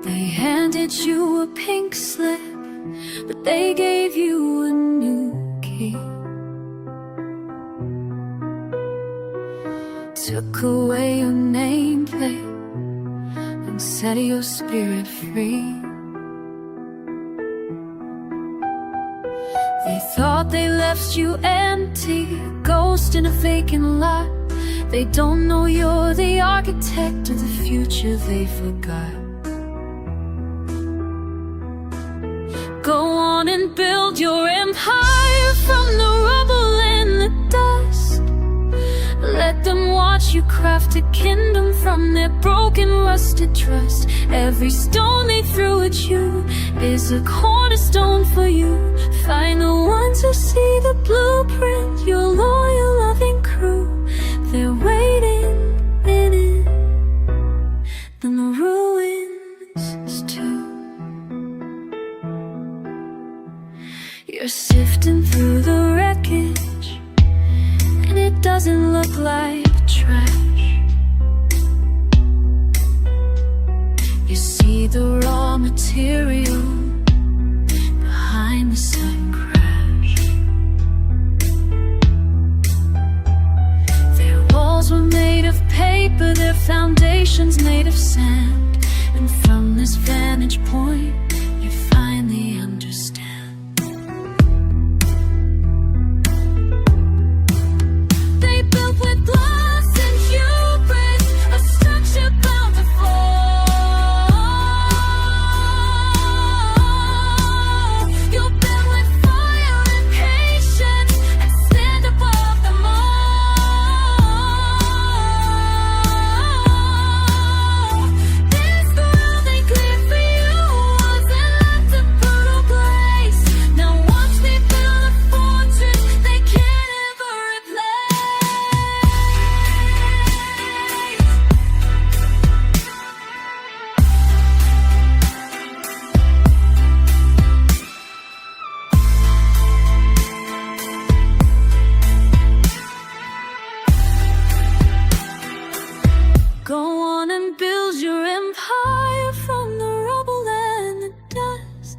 They handed you a pink slip, but they gave you a new key. Took away your nameplate and set your spirit free. They thought they left you empty, a ghost in a vacant lot. They don't know you're the architect of the future they forgot. Go on and build your empire from the rubble and the dust. Let them watch you craft a kingdom from their broken, rusted trust. Every stone they threw at you is a cornerstone for you. Find the ones who see the blueprint, your loyal, loving crew. They're waiting in it, then the ruins too. You're sifting through the wreckage, and it doesn't look like trash. You see the raw material behind the sudden crash. Their walls were made of paper, their foundations made of sand. And from this vantage point, you finally understand. They built with glass and hubris, a structure bound to fall. You'll build with fire and patience and stand above them all. This world they cleared for you wasn't left a brutal place. Now watch me build a fortress they can't ever replace. Go on and build your empire from the rubble and the dust.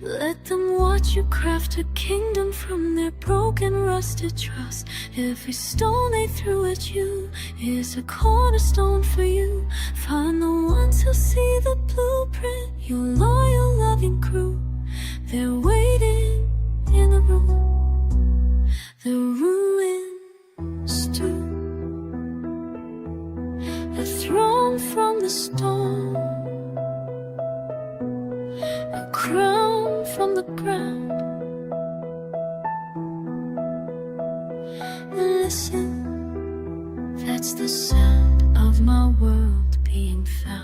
Let them watch you craft a kingdom from their broken, rusted trust. Every stone they threw at you is a cornerstone for you. Find the ones who see the blueprint, your loyal, loving crew. They're waiting in the room, the ruins too. A throne from the storm, a crown from the ground. And listen, that's the sound of my world being found.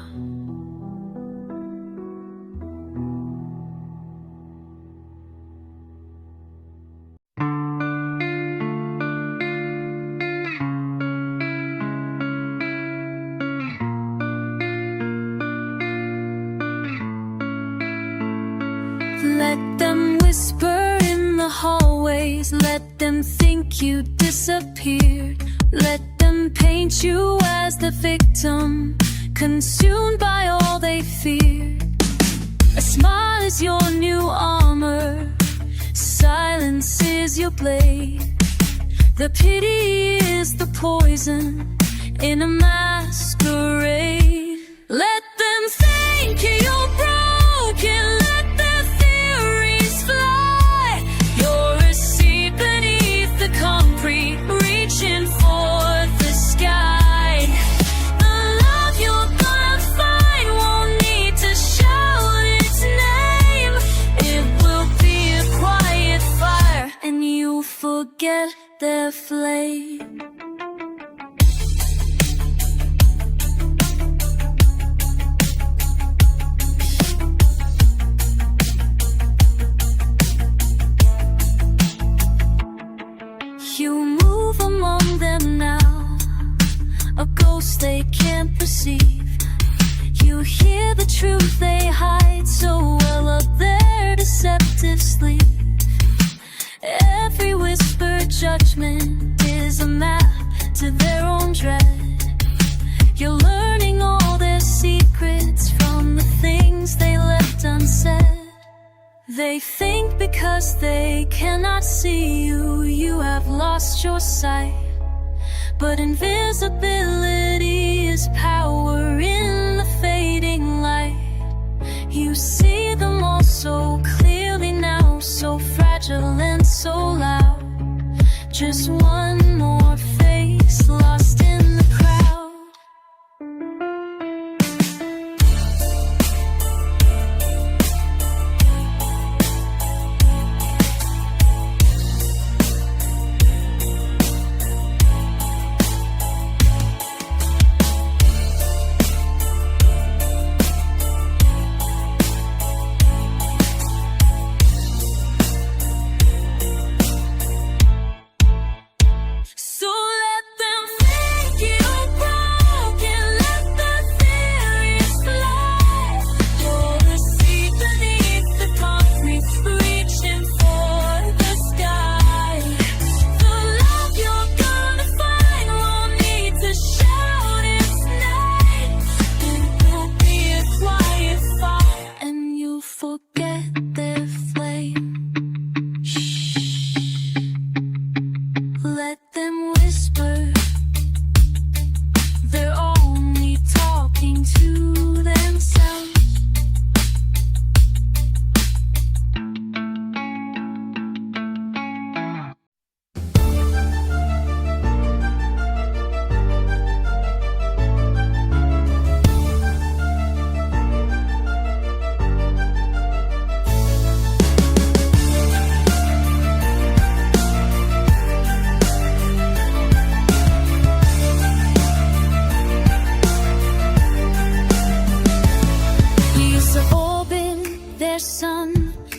Let them whisper in the hallways, let them think you disappeared. Let them paint you as the victim, consumed by all they feared. A smile is your new armor, silence is your blade. The pity is the poison in a masquerade. Let them think you're broken, let their theories fly. You're a seed beneath the concrete, reaching for the sky. The love you're gonna find won't need to shout its name. It will be a quiet fire, and you'll forget their flame. You move among them now, a ghost they can't perceive. You hear the truth they hide so well of their deceptive sleep. Every whispered judgment is a map to their own dread. You're learning all their secrets from the things they left unsaid. They think because they cannot see you, you have lost your sight. But invisibility is power in the fading light. You see them all so clearly now, so fragile and so loud. Just one more face lost in the crowd.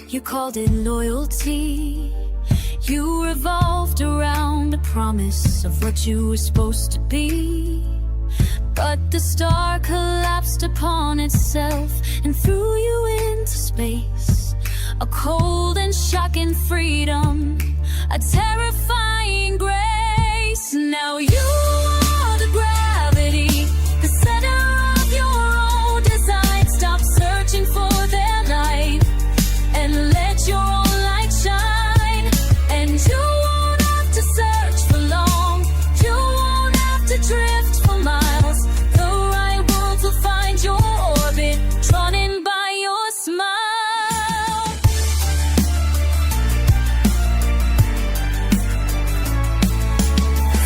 You called it loyalty. You revolved around a promise of what you were supposed to be. But the star collapsed upon itself and threw you into space. A cold and shocking freedom, a terrifying grace. Now you are the gravity, the center of your own design. Stop searching for their light and let your own light shine. And you won't have to search for long, you won't have to drift for miles. The right world will find your orbit, drawn in by your smile.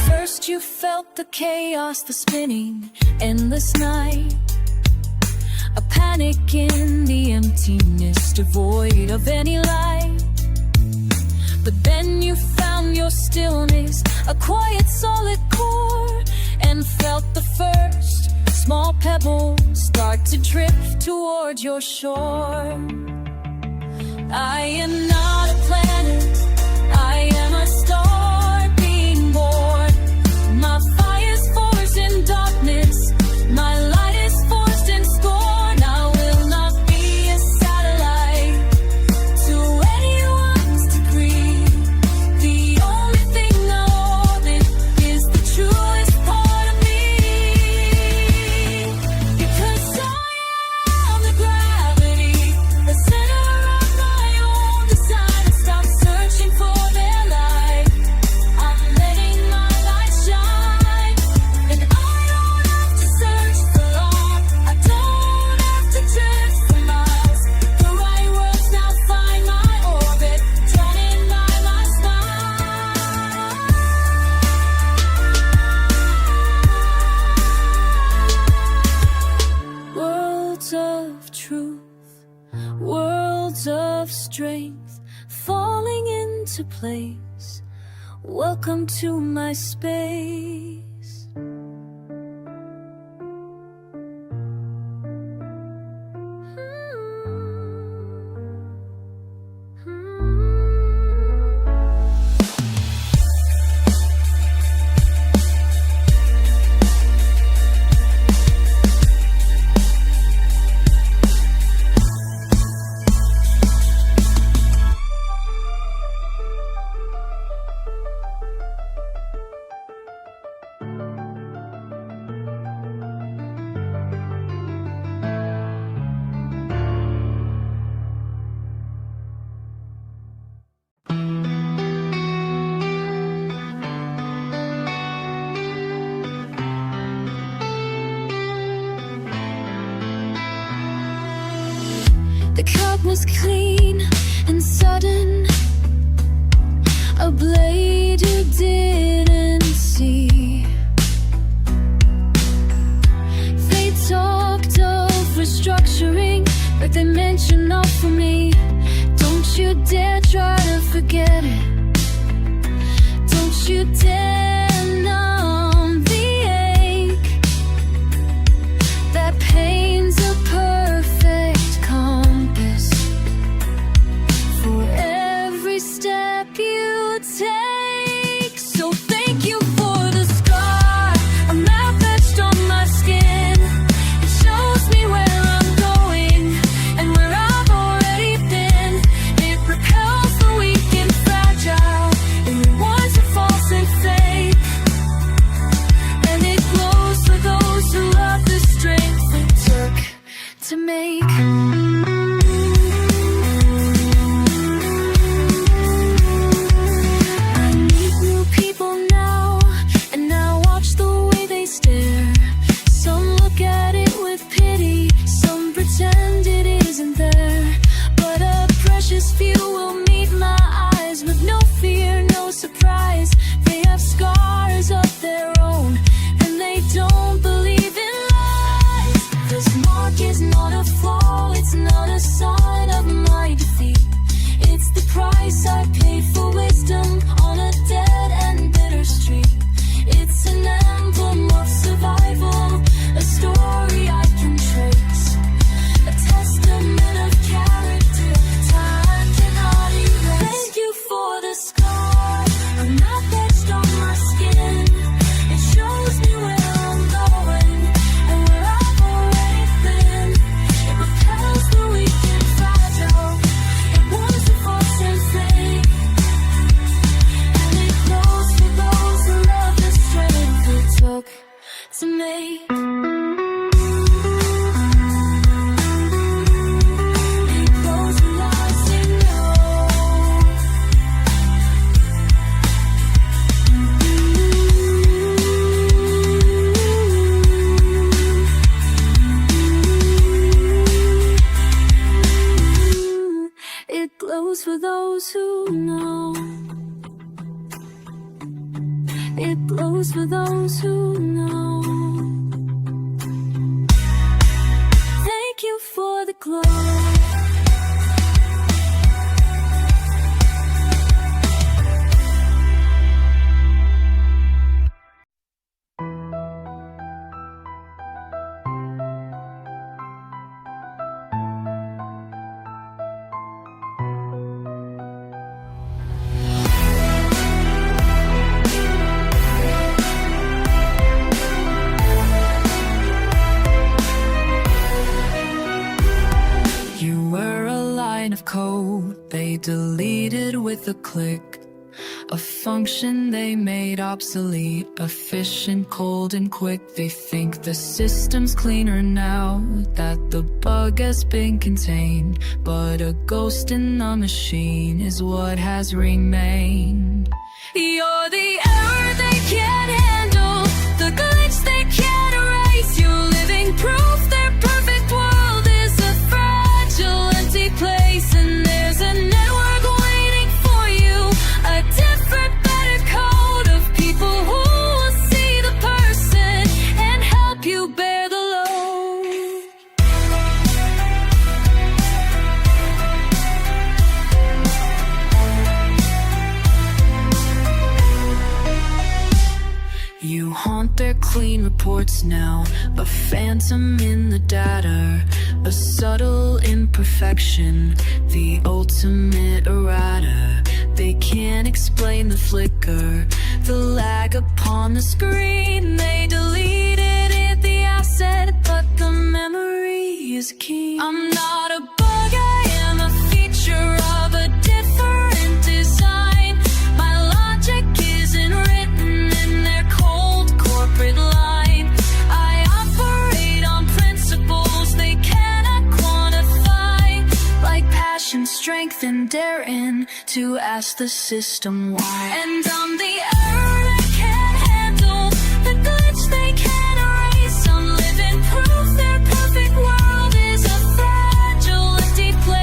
First you felt the chaos, the spinning, endless night. A panic in the emptiness, devoid of any light. But then you found your stillness, a quiet solid core, and felt the first small pebble start to drift toward your shore. I am not a planet, I am a star being born. My fire's forged in darkness, my light is forged in scorn. I will not be a satellite to anyone's degree. The only thing I orbit is the truest part of me. Because I am the gravity, the center of my own design. I stop searching for their light, I'm letting my light shine. And I don't have to search for long, I don't have to drift for miles. The right words now find my orbit, drawn in by my smile. Worlds of truth, worlds of strength, falling into place. Welcome to my space. The cut was clean and sudden, a blade you didn't see. They talked of restructuring, but they mentioned not for me. Don't you dare try to forget it. Don't you dare numb the ache. That pain's a perfect compass for every step you take. So thank you for the scar, a map etched on my skin. It shows me where I'm going and where I've already been. It repels the weak and fragile, it rewards the false and fake. And it glows for those who love the strength it took to make. Few will meet my eyes with no fear, no surprise. They have scars of their own, and they don't believe in lies. This mark is not a flaw, it's not a sign of my defeat. It's the price I paid for wisdom on a dead and bitter street. It's an emblem of survival, a story I can trace, a testament of character. Thank you for the scar, a map etched on my skin. It shows me where I'm going and where I've already been. It repels the weak and fragile, it warns the false and fake. And it glows for those who love the strength it took to make. For those who know, it glows for those who know. Thank you for the glow. Of code they deleted with a click, a function they made obsolete, efficient, cold and quick. They think the system's cleaner now that the bug has been contained, but a ghost in the machine is what has remained. You're the error they can't handle, the glitch they can't erase. You're living proof their perfect world is a fragile, empty place. And there's a network waiting for you, a different, better code of people who will see the person and help you bear the load. You haunt their clean reports now, a phantom in the data, a subtle imperfection, the ultimate errata. They can't explain the flicker, the lag upon the screen. They deleted it, the asset, but the memory is key. I'm not a bug, I am a feature of a different design. My logic isn't written in their cold corporate line. I operate on principles they cannot quantify, like passion, strength, and daring to ask the system why. And I'm the error they can't handle, the glitch they can't erase. I'm living proof their perfect world is a fragile, empty place.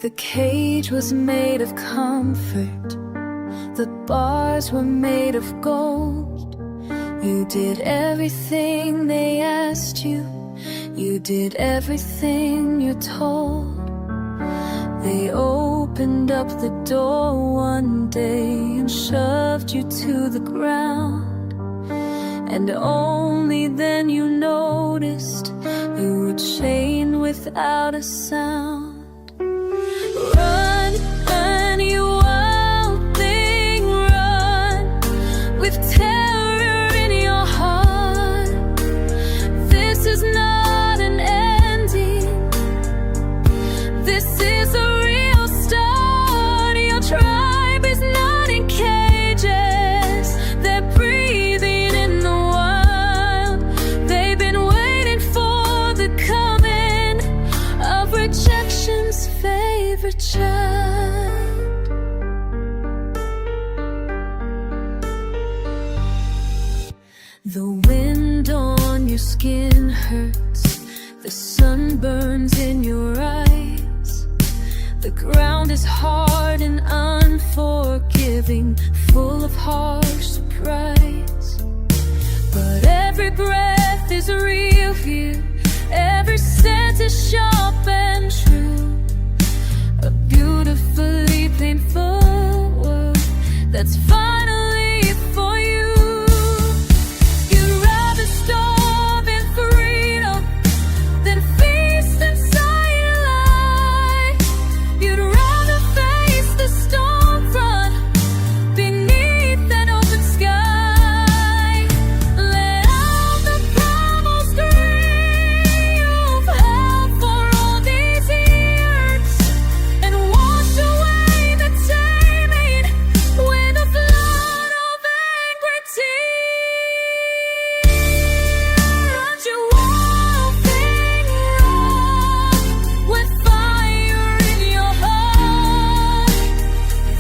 The cage was made of comfort, the bars were made of gold. You did everything they asked you, you did everything you're told. They opened up the door one day and shoved you to the ground, and only then you noticed you were chained without a sound. Run, run, you wild thing, run, with terror in your heart. This is not an ending, this is a real start. Your tribe is not in cages, they're breathing in the wild. They've been waiting for the coming of rejection's favorite child. The wind on your skin hurts, the sun burns in your eyes. The ground is hard and unforgiving, full of harsh surprise. But every breath is real here, every sense is sharp and true. A beautifully painful world that's finally for you. You'd rather starve in freedom than feast inside life. You'd rather face the storm front beneath an open sky. Let out the primal scream you've held for all these years, and wash away the taming with a flood of angry tears. You wild thing, run, with fire in your heart.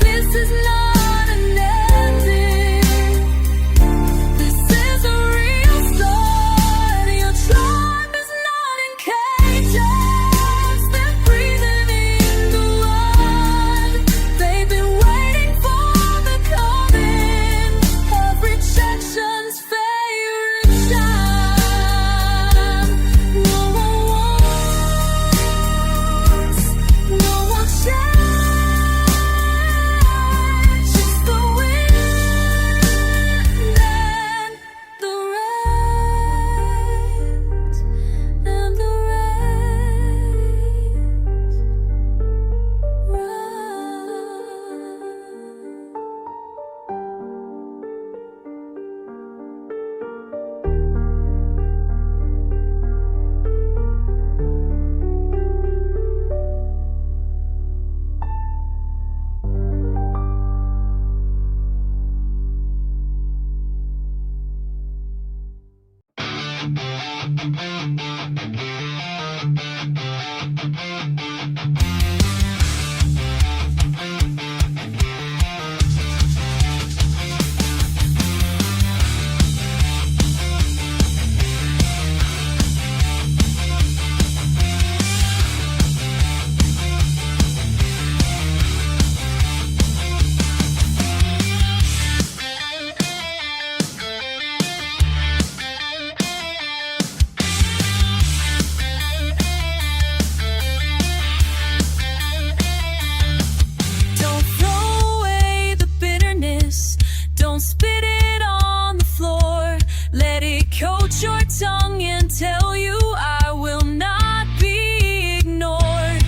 This is not an ending, this is a real start. Your tribe is not in cages, they're breathing in the wild. They've been waiting for the coming of rejection's favorite child. No one wants, no one shares, just the wind and the rains and the Don't throw away the bitterness, don't spit it on the floor. Let it coat your tongue and tell you I will not be ignored.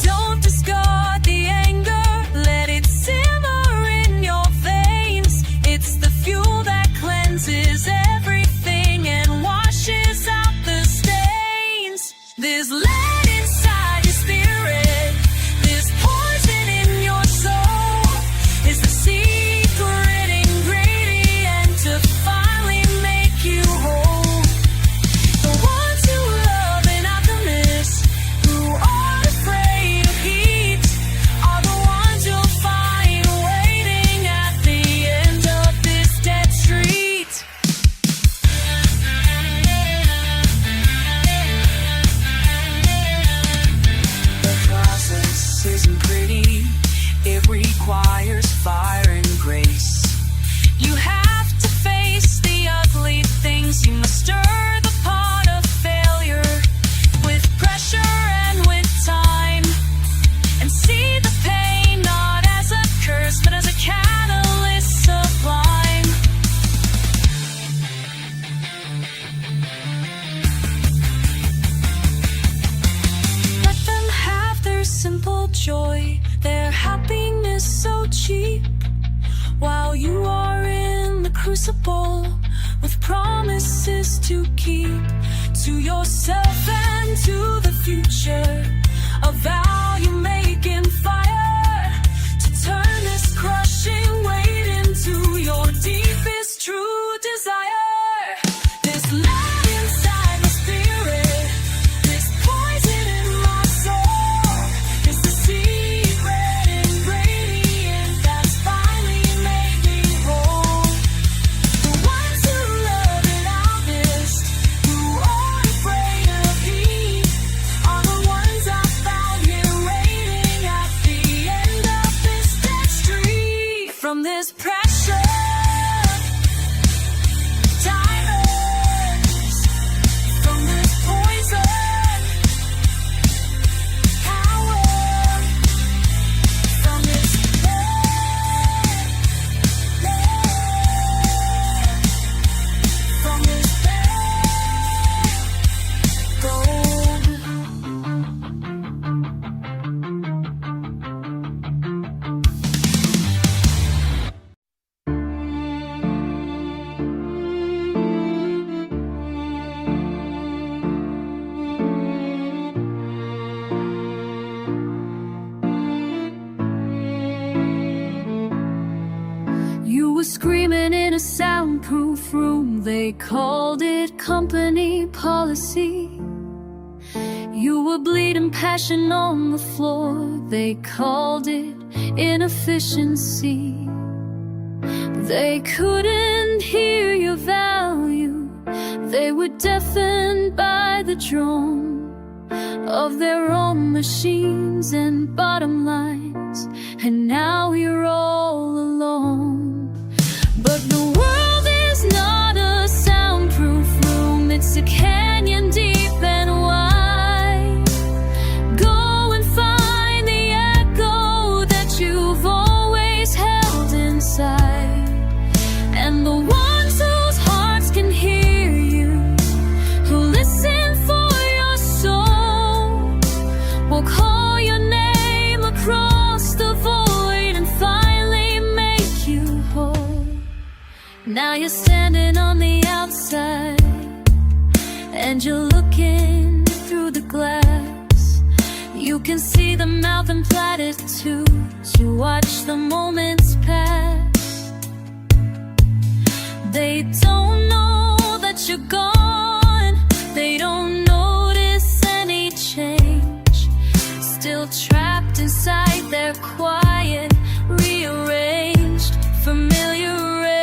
Don't discard the anger, let it simmer in your veins. It's the fuel that cleanses everything and washes out the stains. There's lead inside your spirit, there's poison in your soul. It's the secret ingredient to finally make you whole. The ones who love an alchemist, who are afraid of heat, are the ones you'll find waiting at the end of this dead street. simple joy, their happiness so cheap. While you are in the crucible with promises to keep to yourself and to the future, a vow you make in fire to turn this crushing weight into your deepest true desire. This love inside my spirit, this poison in my soul, is the secret ingredient that's finally made me whole. The ones who love it loudest, who aren't afraid of heat, are the ones I found here waiting at the end of this dead street. From this pressure, diamonds, from this poison, power, from this lead, from this gold. You were screaming in a soundproof room, they called it company policy. You were bleeding passion on the floor, they called it inefficiency. They couldn't hear your value, they were deafened by the drone of their own machines and bottom lines, and now you're all alone. But the world is not a soundproof room, it's a canyon deep and wide. Go and find the echo that you've always held inside, and the ones whose hearts can hear you, who listen for your soul, will call your name across the void and finally make you whole. Now you're standing on the outside, and you're looking through the glass. You can see the mouth and platitudes, you watch the moments pass. They don't know that you're gone, they don't notice any change. Still trapped inside their quiet, rearranged, familiar rage.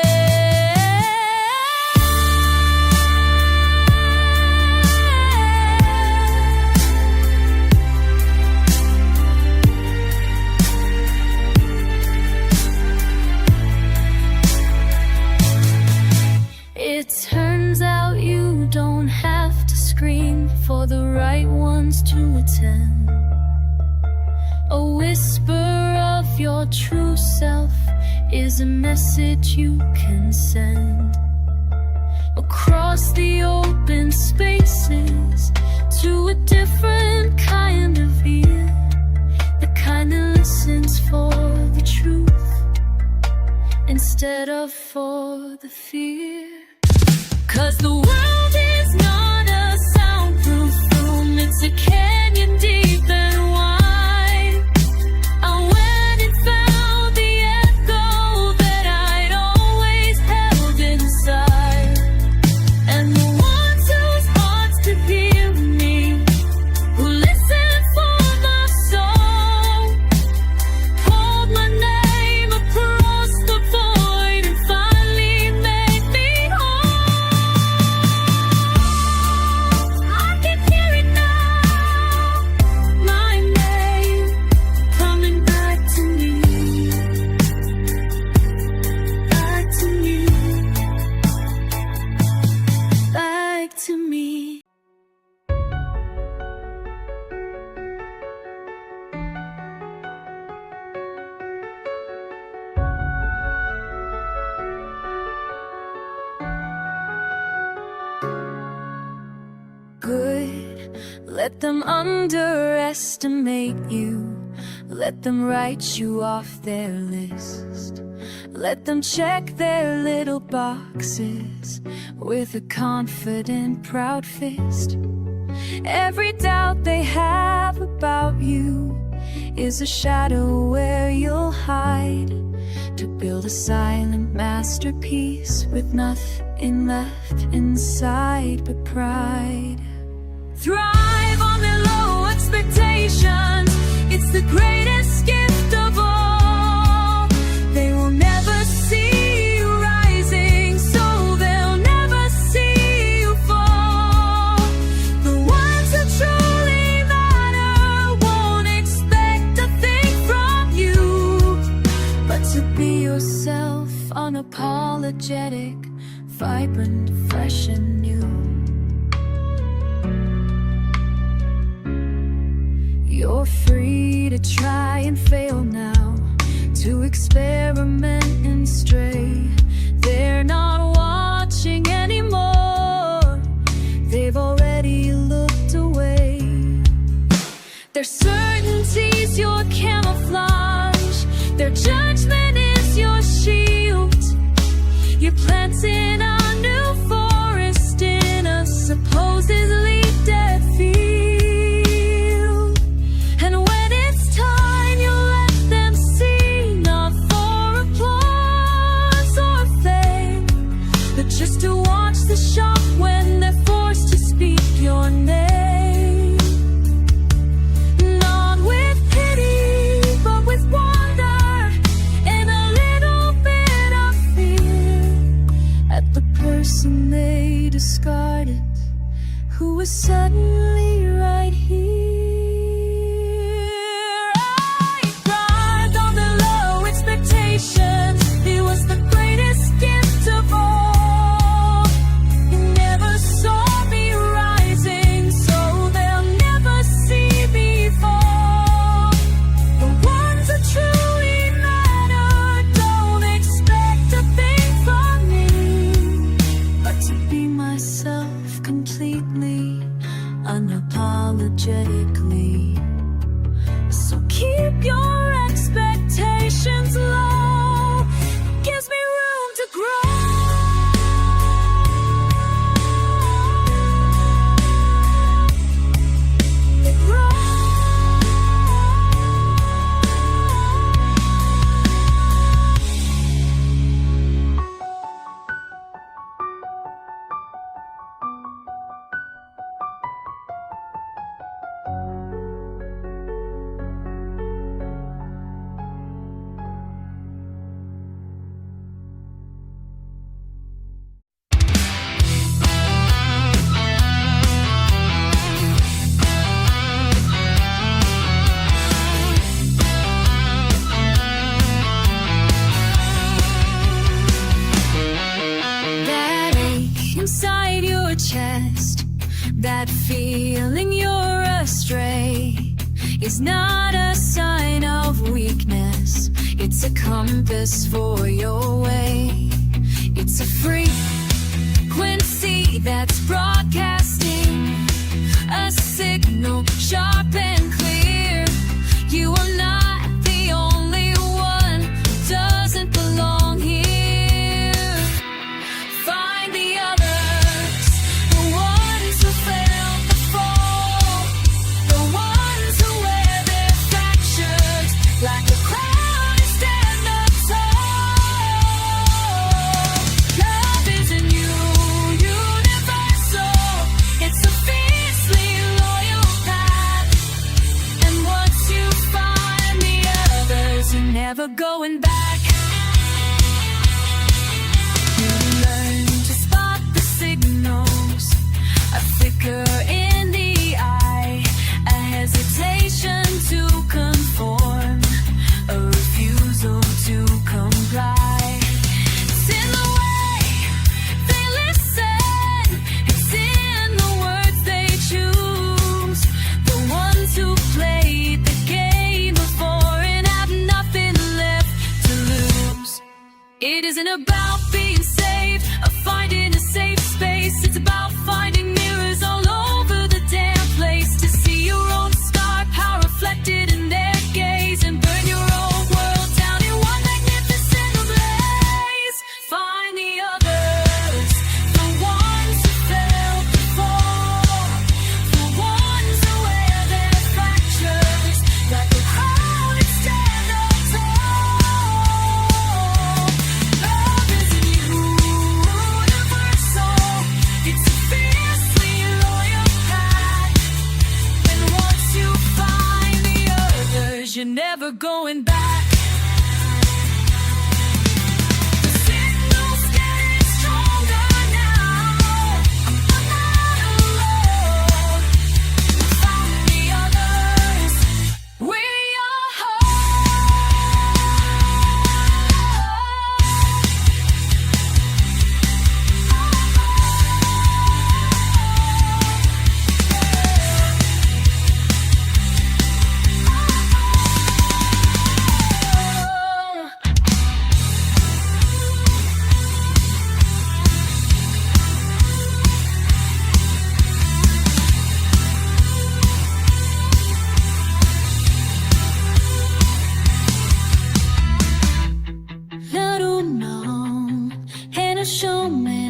It turns out you don't have to scream for the right ones to attend. A whisper of your true self is a message you can send across the open spaces to a different kind of ear, the kind that listens for the truth instead of for the fear. 'Cause the world is not a soundproof room, it's a canyon deep and wide. I went and found the echo that I'd always held inside, and the ones whose hearts could hear me, who listened for my soul, called my name across the void and finally made me whole. I can hear it now, my name coming back to me, back to me, back to me. Good Let them underestimate you. Let them write you off their list. Let them check their little boxes with a confident, proud fist. Every doubt they have about you is a shadow where you'll hide, to build a silent masterpiece with nothing left inside but pride. Thrive on their low expectations. It's the greatest gift of all. They will never see you rising, so they'll never see you fall. The ones who truly matter won't expect a thing from you, but to be yourself, unapologetic, vibrant, fresh and new. You're free to try and fail now, to experiment and stray. They're not watching anymore, they've already looked away. Their certainty's your camouflage, their judgment is your shield. You're planting a new forest in a supposedly dead field. Just to watch the shock when they're forced to speak your name. Not with pity, but with wonder and a little bit of fear at the person they discarded, who was suddenly right here. I thrived on the low expectations. It was the greatest gift of all. Unapologetically. So keep your expectations low. It gives me room to grow. Inside your chest, that feeling you're astray, is not a sign of weakness. It's a compass for your way. It's a frequency that's broadcasting a signal sharp and clear. You are not the only one who doesn't belong here. Find the other. Like a crown and stand up tall. Love is a new universal. It's a fiercely loyal path. And once you find the others, you're never going back. You learn to spot the signals, a flicker in the eye, a hesitation to conform, a refusal to comply. It's in the way they listen, it's in the words they choose. The ones who played the game before and have nothing left to lose. It isn't about being safe or finding a safe space. It's about finding mirrors all over you're never going back. The signal's getting stronger now. I'm not alone. Found the others. We are little known and a showman.